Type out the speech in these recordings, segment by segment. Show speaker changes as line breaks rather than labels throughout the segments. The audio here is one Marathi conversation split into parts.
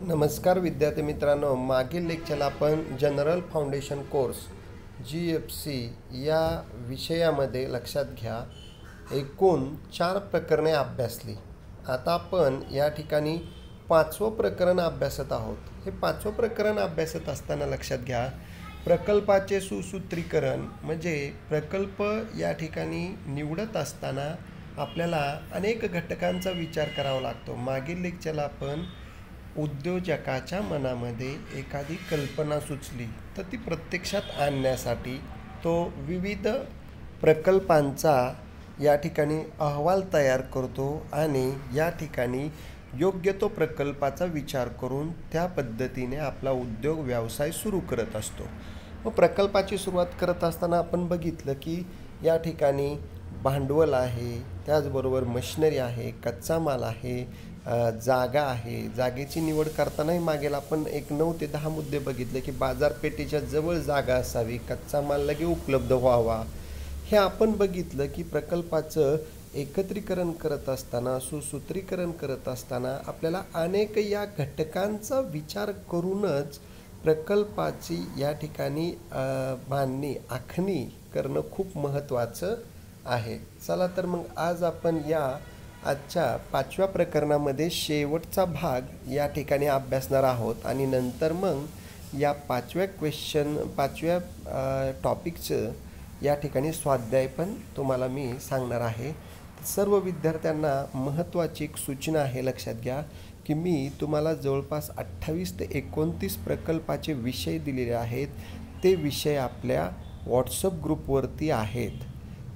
नमस्कार विद्यार्थी मित्रांनो, मागील लेक्चरला आपण जनरल फाउंडेशन कोर्स GFC या विषयामध्ये लक्षात घ्या एकूण 4 प्रकरणे अभ्यासली. आता आपण या ठिकाणी 5वं प्रकरण अभ्यासत आहोत. हे 5वं प्रकरण अभ्यासत असताना लक्षात घ्या प्रकल्पाचे सुसूत्रीकरण म्हणजे प्रकल्प या ठिकाणी निवडत असताना आपल्याला अनेक घटकांचा विचार करावा लागतो. मागील लेक्चरला आपण उद्योजकाच्या मनामध्ये एखादी कल्पना सुचली तर ती प्रत्यक्षात आणण्यासाठी तो विविध प्रकल्पांचा या ठिकाणी अहवाल तयार करतो आणि या ठिकाणी योग्य तो प्रकल्पाचा विचार करून त्या पद्धतीने आपला उद्योग व्यवसाय सुरू करत असतो. व प्रकल्पाची सुरुवात करत असताना आपण बघितलं की या ठिकाणी भांडवल आहे, त्याचबरोबर मशिनरी आहे, कच्चा माल आहे, जागा आहे. जागेची निवड करतानाही मागेल आपण 9 ते 10 मुद्दे बघितले की बाजारपेठेच्या जवळ जागा असावी, कच्चा माल लगे उपलब्ध व्हावा. हे आपण बघितलं की प्रकल्पाचं एकत्रीकरण करत असताना, सुसूत्रीकरण करत असताना आपल्याला अनेक या घटकांचा विचार करूनच प्रकल्पाची या ठिकाणी बांधणी आखणी करणं खूप महत्त्वाचं आहे. चला तर मग आज आपण या आजच्या 5व्या प्रकरणामध्ये शेवटचा भाग या ठिकाणी अभ्यासणार आहोत आणि नंतर मग या 5व्या टॉपिकचं या ठिकाणी स्वाध्याय पण तुम्हाला मी सांगणार आहे. सर्व विद्यार्थ्यांना महत्त्वाची एक सूचना आहे, लक्षात घ्या की मी तुम्हाला जवळपास 28 ते 29 प्रकल्पाचे विषय दिलेले आहेत. ते विषय आपल्या व्हॉट्सअप ग्रुपवरती आहेत.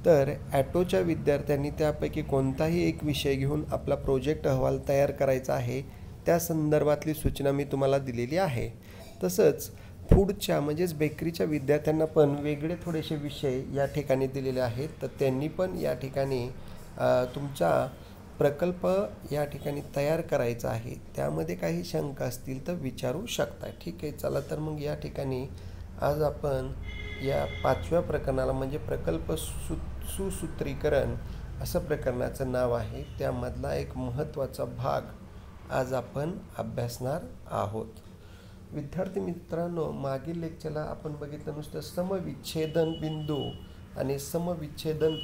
तर ॲटोच्या विद्यार्थ्यांनी त्यापैकी कोणताही एक विषय घेऊन आपला प्रोजेक्ट अहवाल तयार करायचा आहे. त्या संदर्भातली सूचना मी तुम्हाला दिलेली आहे. तसंच फूडच्या म्हणजेच बेकरीच्या विद्यार्थ्यांना पण वेगळे थोडेसे विषय या ठिकाणी दिलेले आहेत. तर त्यांनी पण या ठिकाणी तुमचा प्रकल्प या ठिकाणी तयार करायचा आहे. त्यामध्ये काही शंका असतील तर विचारू शकता. ठीक आहे, चला तर मग या ठिकाणी आज आपण या 5व्या प्रकरणाला म्हणजे प्रकल्प सुसूत्रीकरण असं प्रकरणाचं नाव आहे, त्यामधला एक महत्त्वाचा भाग आज आपण अभ्यासणार आहोत. विद्यार्थी मित्रांनो, मागील लेक्चरला आपण बघितलं नुसतं समविच्छेदन बिंदू आणि समविच्छेदन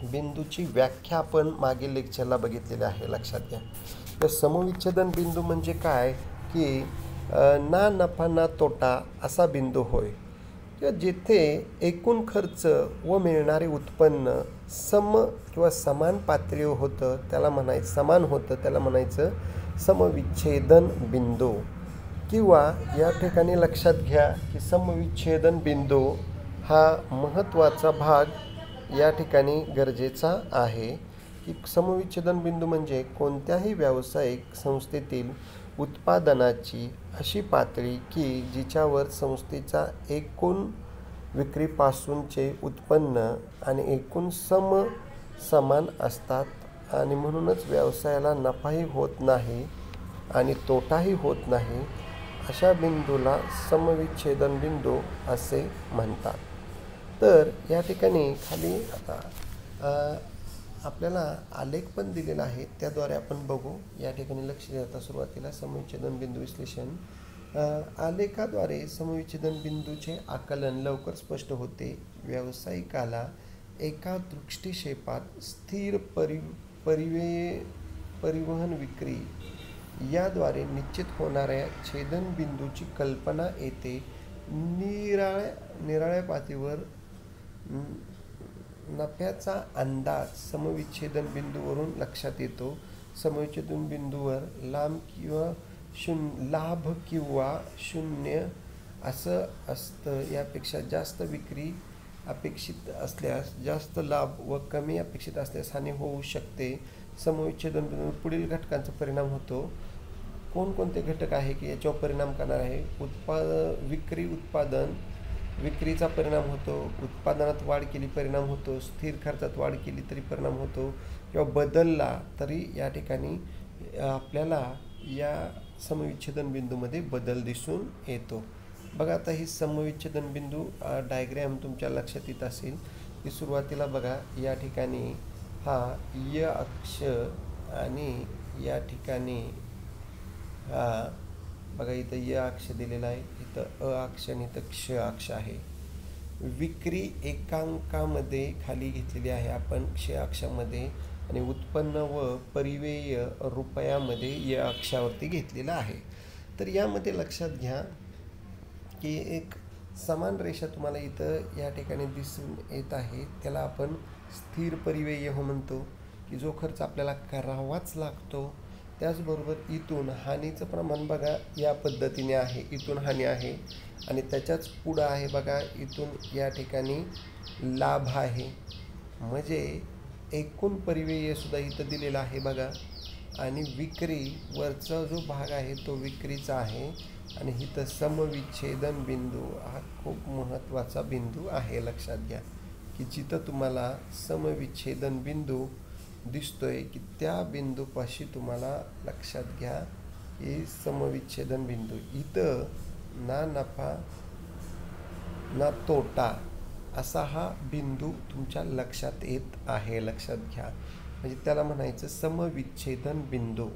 बिंदूची व्याख्या आपण मागील लेक्चरला बघितलेली आहे, लक्षात घ्या. तर समविच्छेदन बिंदू म्हणजे काय की ना नफा ना तोटा असा बिंदू होय, जिथे एकूण खर्च व मिळणारे उत्पन्न किंवा समान पातळीवर होतं त्याला म्हणायचं समविच्छेदन बिंदू. किंवा या ठिकाणी लक्षात घ्या की समविच्छेदन बिंदू हा महत्त्वाचा भाग या ठिकाणी गरजेचा आहे. की समविच्छेदन बिंदू म्हणजे कोणत्याही व्यावसायिक संस्थेतील उत्पादनाची अशी पातळी की जिच्यावर संस्थेचा एकूण विक्रीपासूनचे उत्पन्न आणि एकूण समान असतात आणि म्हणूनच व्यवसायाला नफाही होत नाही आणि तोटाही होत नाही. अशा बिंदूला समविच्छेदन बिंदू असे म्हणतात. तर या ठिकाणी खाली आता आपल्याला आलेख पण दिलेला आहे, त्याद्वारे आपण बघू. या ठिकाणी लक्ष द्या. सुरुवातीला समविच्छेदन बिंदू विश्लेषण. आलेखाद्वारे समविच्छेदन बिंदूचे आकलन लवकर स्पष्ट होते. व्यावसायिकाला एका दृष्टिक्षेपात स्थिर परिवहन विक्री याद्वारे निश्चित होणाऱ्या छेदन बिंदूची कल्पना येते. निराळ्या पातळीवर नफ्याचा अंदाज समविच्छेदन बिंदूवरून लक्षात येतो. समविच्छेदन बिंदूवर लाभ किंवा शून्य असं असतं. यापेक्षा जास्त विक्री अपेक्षित असल्यास जास्त लाभ व कमी अपेक्षित असल्यास हानी होऊ शकते. समविच्छेदन बिंदू पुढील घटकांचा परिणाम होतो. कोणकोणते घटक आहे की याच्यावर परिणाम करणार आहे? विक्रीचा परिणाम होतो, उत्पादनात वाढ केली परिणाम होतो, स्थिर खर्चात वाढ केली तरी परिणाम होतो किंवा बदलला तरी या ठिकाणी आपल्याला या समविच्छेदन बिंदूमध्ये बदल दिसून येतो. बघा आता ही समविच्छेदन बिंदू डायग्रॅम तुमच्या लक्षात येत असेल की सुरुवातीला बघा या ठिकाणी हा य अक्ष आणि या ठिकाणी हा बघा इथं य अक्ष दिलेला आहे, इथं अ अक्ष आणि इथं क्ष अक्ष आहे. विक्री एकांकामध्ये खाली घेतलेली आहे आपण क्ष अक्षामध्ये, आणि उत्पन्न व परिव्यय रुपयामध्ये य अक्षावरती घेतलेला आहे. तर यामध्ये लक्षात घ्या की एक समान रेषा तुम्हाला इथं या ठिकाणी दिसून येत आहे. त्याला आपण स्थिर परिव्यय म्हणतो, की जो खर्च आपल्याला करावाच लागतो. त्याचबरोबर इथून हानीचं प्रमाण बघा या पद्धतीने आहे, इथून हानी आहे आणि त्याच्याच पुढं आहे बघा, इथून या ठिकाणी लाभ आहे. म्हणजे एकूण परिव्यय सुद्धा इथं दिलेला आहे बघा, आणि विक्री वरचा जो भाग आहे तो विक्रीचा आहे, आणि इथं समविच्छेदन बिंदू हा खूप महत्त्वाचा बिंदू आहे. लक्षात घ्या की जिथं तुम्हाला समविच्छेदन बिंदू दिसतोय की त्या बिंदूपाशी तुम्हाला लक्षात घ्या की समविच्छेदन बिंदू, इथं ना नफा ना तोटा असा हा बिंदू तुमच्या लक्षात येत आहे. लक्षात घ्या, म्हणजे त्याला म्हणायचं समविच्छेदन बिंदू,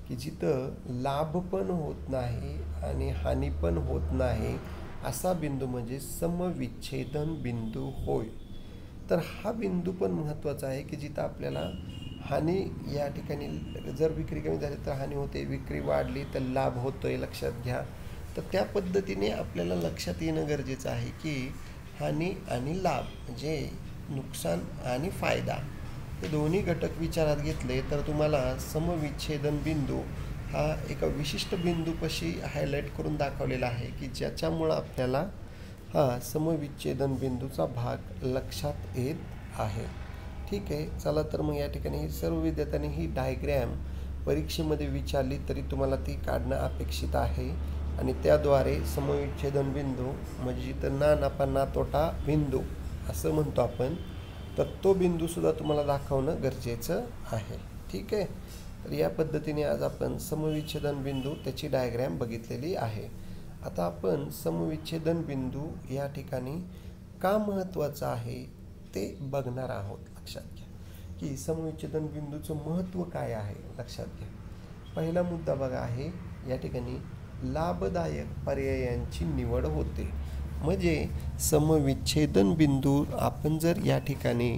की जिथं लाभ पण होत नाही आणि हानी पण होत नाही असा बिंदू म्हणजे समविच्छेदन बिंदू होय. तर हा बिंदू पण महत्त्वाचा आहे की जिथं आपल्याला हानी या ठिकाणी जर विक्री कमी झाली तर हानी होते, विक्री वाढली तर लाभ होतोय. लक्षात घ्या. तर त्या पद्धतीने आपल्याला लक्षात येणं गरजेचं आहे की हानी आणि लाभ म्हणजे नुकसान आणि फायदा हे दोन्ही घटक विचारात घेतले तर तुम्हाला समविच्छेदन बिंदू हा एका विशिष्ट बिंदूपाशी हायलाईट करून दाखवलेला आहे की ज्याच्यामुळं आपल्याला हा समविच्छेदन बिंदूचा भाग लक्षात येत आहे. ठीक आहे, चला तर मग या ठिकाणी सर्व विद्यार्थ्यांनी ही डायग्रॅम परीक्षेमध्ये विचारली तरी तुम्हाला ती काढणं अपेक्षित आहे, आणि त्याद्वारे समविच्छेदन बिंदू म्हणजे जिथं ना नफा ना तोटा बिंदू असं म्हणतो आपण, तर तो बिंदूसुद्धा तुम्हाला दाखवणं गरजेचं आहे. ठीक आहे, तर या पद्धतीने आज आपण समविच्छेदन बिंदू त्याची डायग्रॅम बघितलेली आहे. आता आपण समविच्छेदन बिंदू या ठिकाणी का महत्त्वाचा आहे ते बघणार आहोत. लक्षात घ्या की समविच्छेदन बिंदूचं महत्त्व काय आहे. लक्षात घ्या, पहिला मुद्दा बघा आहे या ठिकाणी लाभदायक पर्यायांची निवड होते. म्हणजे समविच्छेदन बिंदू आपण जर या ठिकाणी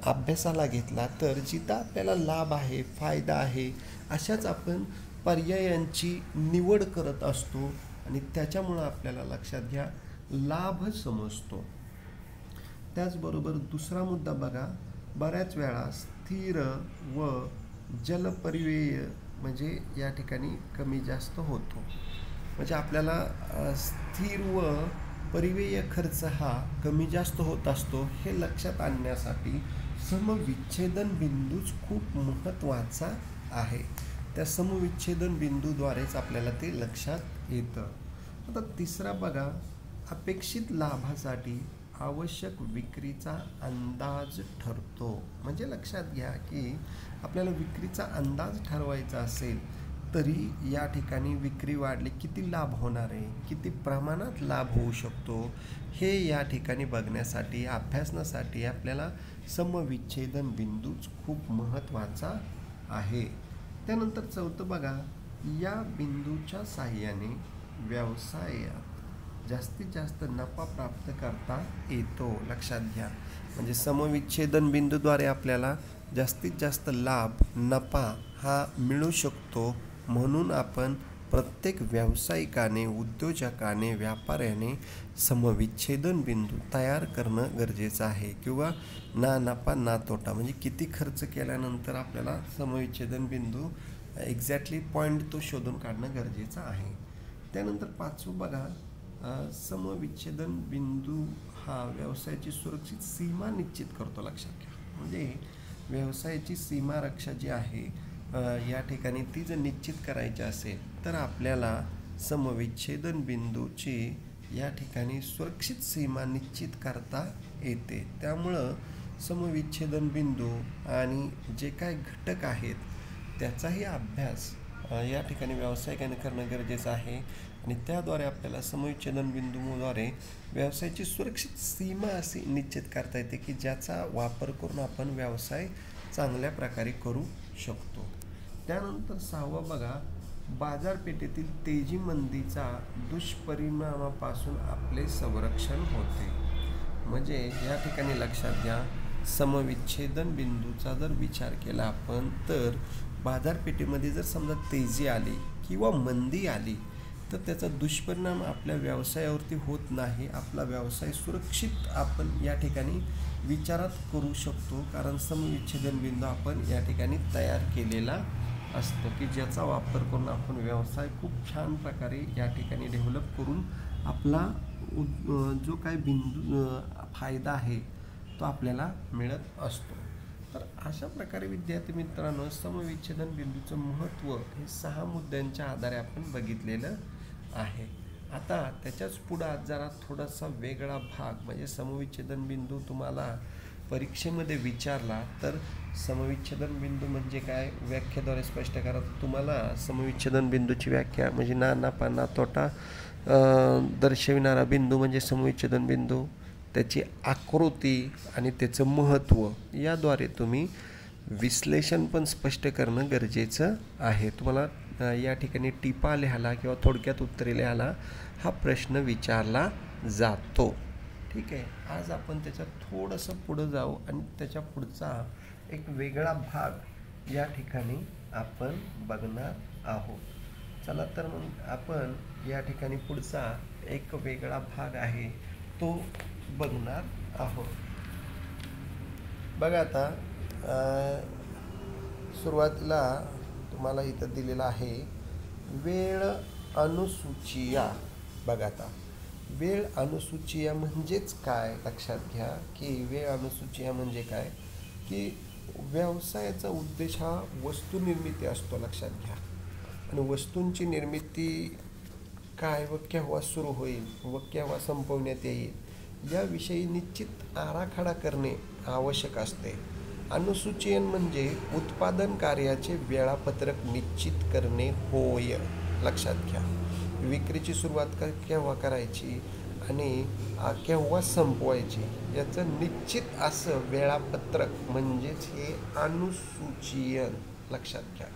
अभ्यासाला घेतला तर जिथं आपल्याला लाभ आहे, फायदा आहे, अशाच आपण पर्यायांची निवड करत असतो, आणि त्याच्यामुळं आपल्याला लक्षात घ्या लाभ समजतो. त्याचबरोबर दुसरा मुद्दा बघा, बऱ्याच वेळा स्थिर व जल परिव्यय म्हणजे या ठिकाणी कमी जास्त होतो. म्हणजे आपल्याला स्थिर व परिव्यय खर्च हा कमी जास्त होत असतो. हे लक्षात आणण्यासाठी समविच्छेदन बिंदूच खूप महत्त्वाचा आहे. त्या समविच्छेदन बिंदूद्वारेच आपल्याला ते लक्षात येतं. आता तिसरा बघा, अपेक्षित लाभासाठी आवश्यक विक्रीचा अंदाज ठरतो. म्हणजे लक्षात घ्या की आपल्याला विक्रीचा अंदाज ठरवायचा असेल तरी या ठिकाणी विक्री वाढली किती लाभ होणार आहे, किती प्रमाणात लाभ होऊ शकतो, हे या ठिकाणी बघण्यासाठी अभ्यासण्यासाठी आपल्याला समविच्छेदन बिंदूच खूप महत्त्वाचा आहे. त्यानंतर चौथं बघा, या बिंदूच्या साहाय्याने व्यवसायात जास्तीत जास्त नफा प्राप्त करता येतो. लक्षात घ्या, म्हणजे समविच्छेदन बिंदूद्वारे आपल्याला जास्तीत जास्त लाभ नफा हा मिळू शकतो. म्हणून आपण प्रत्येक व्यावसायिकाने, उद्योजकाने, व्यापाऱ्याने समविच्छेदन बिंदू तयार करणं गरजेचं आहे. किंवा ना नफा ना तोटा म्हणजे किती खर्च केल्यानंतर आपल्याला समविच्छेदन बिंदू एक्झॅक्टली पॉईंट तो शोधून काढणं गरजेचं आहे. त्यानंतर पाचवं बघा, समविच्छेदन बिंदू हा व्यवसायाची सुरक्षित सीमा निश्चित करतो. लक्षात घ्या, म्हणजे व्यवसायाची सीमारक्षा जी आहे या ठिकाणी ती जर निश्चित करायची असेल तर आपल्याला समविच्छेदन बिंदूची या ठिकाणी सुरक्षित सीमा निश्चित करता येते. त्यामुळं समविच्छेदन बिंदू आणि जे काय घटक आहेत त्याचाही अभ्यास या ठिकाणी व्यावसायिकाने करणं गरजेचं आहे, आणि त्याद्वारे आपल्याला समविच्छेदन बिंदूद्वारे व्यवसायाची सुरक्षित सीमा अशी निश्चित करता येते की ज्याचा वापर करून आपण व्यवसाय चांगल्या प्रकारे करू शकतो. त्यानंतर सहावं बघा, बाजारपेठेतील तेजी मंदीचा दुष्परिणामापासून आपले संरक्षण होते. म्हणजे या ठिकाणी लक्षात घ्या, समविच्छेदन बिंदूचा जर विचार केला आपण तर बाजारपेठेमध्ये जर समजा तेजी आली किंवा मंदी आली तर त्याचा दुष्परिणाम आपल्या व्यवसायावरती होत नाही. आपला व्यवसाय सुरक्षित आपण या ठिकाणी विचारात करू शकतो, कारण समविच्छेदन बिंदू आपण या ठिकाणी तयार केलेला असतो की ज्याचा वापर करून आपण व्यवसाय खूप छान प्रकारे या ठिकाणी डेव्हलप करून आपला जो काही बिंदू फायदा आहे तो आपल्याला मिळत असतो. तर अशा प्रकारे विद्यार्थी मित्रांनो, समविच्छेदन बिंदूचं महत्त्व हे 6 मुद्द्यांच्या आधारे आपण बघितलेलं आहे. आता त्याच्याच पुढं जरा थोडासा वेगळा भाग म्हणजे समविच्छेदन बिंदू तुम्हाला परीक्षेमध्ये विचारला तर समविच्छेदन बिंदू म्हणजे काय, व्याख्येद्वारे स्पष्ट करा. तुम्हाला समविच्छेदन बिंदूची व्याख्या म्हणजे ना पाना तोटा दर्शविणारा बिंदू म्हणजे समविच्छेदन बिंदू, त्याची आकृती आणि त्याचं महत्त्व याद्वारे तुम्ही विश्लेषण पण स्पष्ट करणं गरजेचं आहे. तुम्हाला या ठिकाणी टिपा लिहायला किंवा थोडक्यात उत्तरे लिहायला हा प्रश्न विचारला जातो. ठीक आहे. आज आपण त्याच्यात थोडंसं पुढं जाऊ आणि त्याच्या पुढचा एक वेगळा भाग या ठिकाणी आपण बघणार आहोत. चला तर मग आपण या ठिकाणी पुढचा एक वेगळा भाग आहे तो बघणार आहोत. बघा आता सुरुवातीला तुम्हाला इथं दिलेला आहे वेळ अनुसूचिया. बघा आता वेळ अनुसूचिया म्हणजेच काय, लक्षात घ्या की वेळ अनुसूचिया म्हणजे काय की व्यवसायाचा उद्देश हा वस्तू निर्मिती असतो. लक्षात घ्या. आणि वस्तूंची निर्मिती काय व केव्हा सुरू होईल व केव्हा संपवण्यात येईल याविषयी निश्चित आराखडा करणे आवश्यक असते. अनुसूचीयन म्हणजे उत्पादन कार्याचे वेळापत्रक निश्चित करणे होय. लक्षात घ्या. विक्रीची सुरुवात केव्हा करायची आणि केव्हा संपवायची याचं निश्चित असं वेळापत्रक म्हणजेच हे अनुसूचीयन. लक्षात घ्या.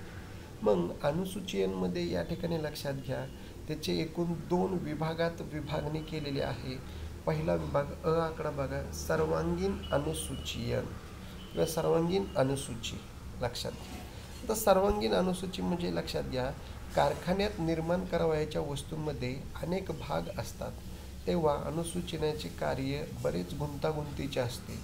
मग अनुसूचीयनमध्ये या ठिकाणी लक्षात घ्या त्याचे एकूण 2 विभागात विभागणी केलेली आहे. पहिला विभाग अ आकडा बघा, सर्वांगीण अनुसूचीयन किंवा सर्वांगीण अनुसूची. लक्षात घ्या. आता सर्वांगीण अनुसूची म्हणजे लक्षात घ्या कारखान्यात निर्माण करावयाच्या वस्तूंमध्ये अनेक भाग असतात तेव्हा अनुसूचनाचे कार्य बरेच गुंतागुंतीचे असते.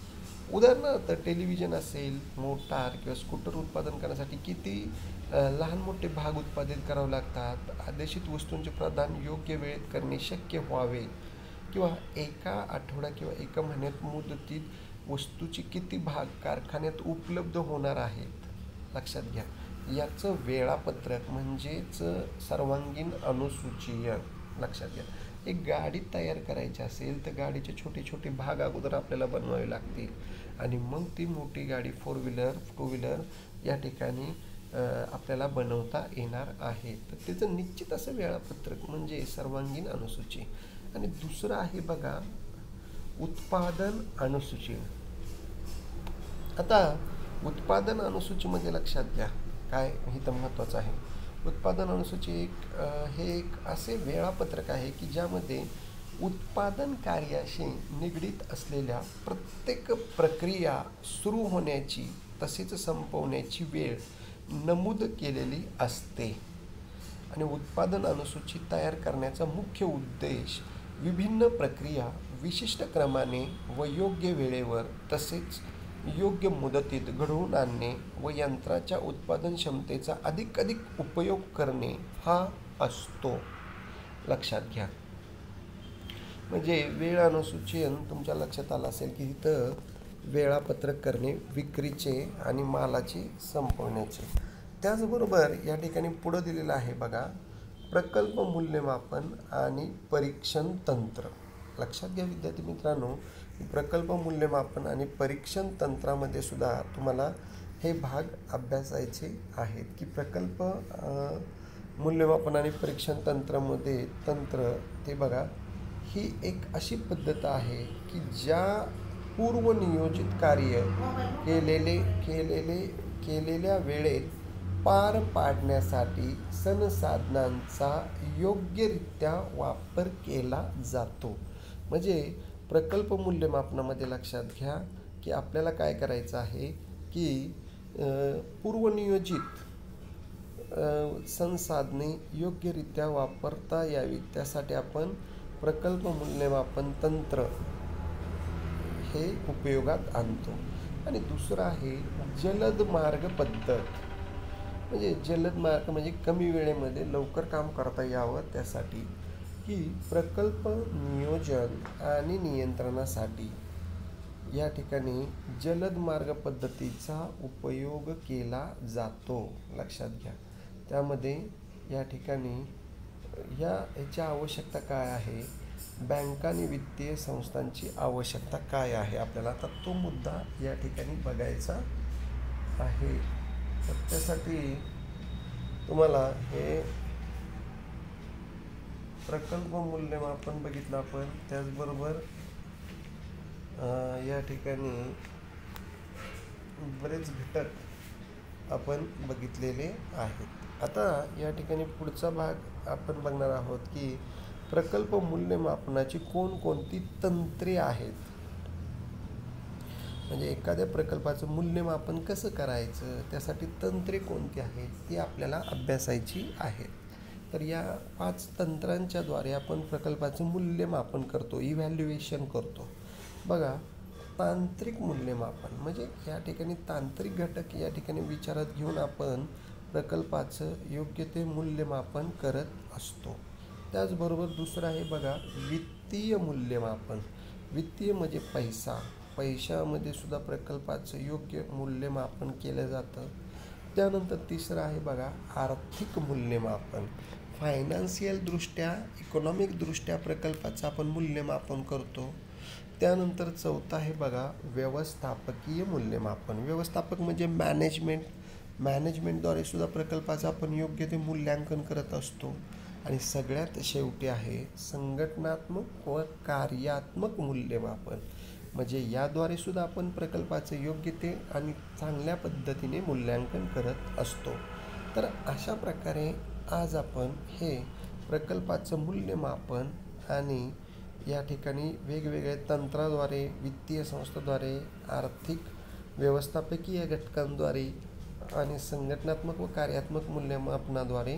उदाहरणार्थ टेलिव्हिजन असेल, मोटार किंवा स्कूटर उत्पादन करण्यासाठी किती लहान मोठे भाग उत्पादित करावे लागतात. आदेशित वस्तूंचे प्रदान योग्य वेळेत करणे शक्य व्हावे किंवा एका आठवडा किंवा एका महिन्यात मुदतीत वस्तूचे किती भाग कारखान्यात उपलब्ध होणार आहेत. लक्षात घ्या. याचं वेळापत्रक म्हणजेच सर्वांगीण अनुसूचीयन. लक्षात घ्या. एक गाडी तयार करायची असेल तर गाडीचे छोटे छोटे भाग अगोदर आपल्याला बनवावे लागतील आणि मग ती मोठी गाडी 4 व्हीलर 2 व्हीलर या ठिकाणी आपल्याला बनवता येणार आहे. तर त्याचं निश्चित असं वेळापत्रक म्हणजे सर्वांगीण अनुसूची. आणि दुसरं आहे बघा उत्पादन अनुसूची. आता उत्पादन अनुसूचीमध्ये लक्षात घ्या काय इथं महत्त्वाचं आहे. उत्पादन अनुसूची हे एक असे वेळापत्रक आहे की ज्यामध्ये उत्पादन कार्याशी निगडीत असलेल्या प्रत्येक प्रक्रिया सुरू होण्याची तसेच संपवण्याची वेळ नमूद केलेली असते. आणि उत्पादन अनुसूची तयार करण्याचा मुख्य उद्देश विभिन्न प्रक्रिया विशिष्ट क्रमाने व योग्य वेळेवर तसेच योग्य मुदतीत घडवून आणणे व यंत्राच्या उत्पादन क्षमतेचा अधिक उपयोग करणे हा असतो. लक्षात घ्या. म्हणजे वेळ अनुसूचीयन तुमच्या लक्षात आलं असेल की इथं वेळापत्रक करणे विक्रीचे आणि मालाचे संपवण्याचे. त्याचबरोबर या ठिकाणी पुढं दिलेलं आहे बघा प्रकल्प मूल्यमापन आणि परीक्षण तंत्र. लक्षात घ्या विद्यार्थी मित्रांनो, प्रकल्प मूल्यमापन आणि परीक्षण तंत्रामध्ये सुद्धा तुम्हाला हे भाग अभ्यासायचे आहेत की प्रकल्प मूल्यमापन आणि परीक्षण तंत्रामध्ये तंत्र ते बघा ही एक अशी पद्धत आहे की ज्या पूर्वनियोजित कार्य केलेल्या वेळेत पार पाडण्यासाठी संसाधनांचा योग्यरित्या वापर केला जातो. म्हणजे प्रकल्प मूल्यमापनामध्ये लक्षात घ्या की आपल्याला काय करायचं आहे की पूर्वनियोजित संसाधने योग्यरित्या वापरता यावी त्यासाठी आपण प्रकल्प मूल्यमापन तंत्र हे उपयोगात आणतो. आणि दुसरं आहे जलद मार्ग पद्धत. म्हणजे जलद मार्ग म्हणजे कमी वेळेमध्ये लवकर काम करता यावं त्यासाठी की प्रकल्प नियोजन आणि नियंत्रणासाठी या ठिकाणी जलद मार्ग पद्धतीचा उपयोग केला जातो. लक्षात घ्या. त्यामध्ये या ठिकाणी ह्याची आवश्यकता काय आहे, बँका आणि वित्तीय संस्थांची आवश्यकता काय आहे आपल्याला आता तो मुद्दा या ठिकाणी बघायचा आहे. तर त्यासाठी तुम्हाला हे प्रकल्प मूल्यमापन बघितलं आपण. त्याचबरोबर या ठिकाणी बरेच घटक आपण बघितलेले आहेत. आता या ठिकाणी पुढचा भाग आपण बघणार आहोत की प्रकल्प मूल्यमापनाची कोणकोणती तंत्रे आहेत. म्हणजे एखाद्या प्रकल्पाचं मूल्यमापन कसं करायचं त्यासाठी तंत्रे कोणती आहेत ती आपल्याला अभ्यासायची आहेत. तर या 5 तंत्रांच्याद्वारे आपण प्रकल्पाचं मूल्यमापन करतो, इव्हॅल्युएशन करतो. बघा, तांत्रिक मूल्यमापन म्हणजे या ठिकाणी तांत्रिक घटक या ठिकाणी विचारात घेऊन आपण प्रकल्पाचं योग्य ते मूल्यमापन करत असतो. त्याचबरोबर दुसरं आहे बघा वित्तीय मूल्यमापन. वित्तीय म्हणजे पैशामध्ये सुद्धा प्रकल्पाचं योग्य मूल्यमापन केलं जातं. त्यानंतर तिसरं आहे बघा आर्थिक मूल्यमापन. फायनान्शियलदृष्ट्या इकॉनॉमिकदृष्ट्या प्रकल्पाचं आपण मूल्यमापन करतो. त्यानंतर चौथं आहे बघा व्यवस्थापकीय मूल्यमापन. व्यवस्थापक म्हणजे मॅनेजमेंटद्वारे सुद्धा प्रकल्पाचं आपण योग्य ते मूल्यांकन करत असतो. आणि सगळ्यात शेवटी आहे संघटनात्मक व कार्यात्मक मूल्यमापन. म्हणजे याद्वारे सुद्धा आपण प्रकल्पाचं योग्य ते आणि चांगल्या पद्धतीने मूल्यांकन करत असतो. तर अशा प्रकारे आज आपण हे प्रकल्पाचं मूल्यमापन आणि या ठिकाणी वेगवेगळ्या तंत्राद्वारे, वित्तीय संस्थाद्वारे, आर्थिक व्यवस्थापकीय घटकांद्वारे आणि संघटनात्मक व कार्यात्मक मूल्यमापनाद्वारे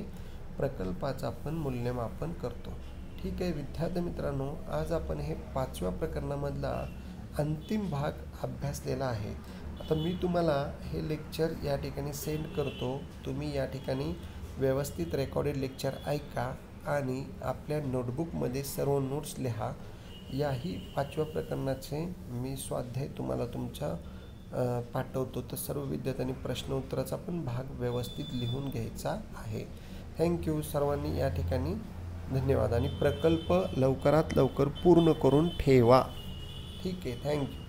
प्रकल्पाचं आपण मूल्यमापन करतो. ठीक आहे विद्यार्थी मित्रांनो, आज आपण हे 5व्या प्रकरणामधला अंतिम भाग अभ्यासलेला आहे. आता मी तुम्हाला हे लेक्चर या ठिकाणी सेंड करतो. तुम्ही या ठिकाणी व्यवस्थित रेकॉर्डेड लेक्चर ऐका आणि आपल्या नोटबुकमध्ये सर्व नोट्स लिहा. याही 5व्या प्रकरणाचे मी स्वाध्याय तुम्हाला तुमच्या पाठवतो. तर सर्व विद्यार्थ्यांनी प्रश्न उत्तराचा पण भाग व्यवस्थित लिहून घ्यायचा आहे. थँक्यू. सर्वांनी या ठिकाणी धन्यवाद आणि प्रकल्प लवकरात लवकर पूर्ण करून ठेवा. ठीक आहे. थँक्यू.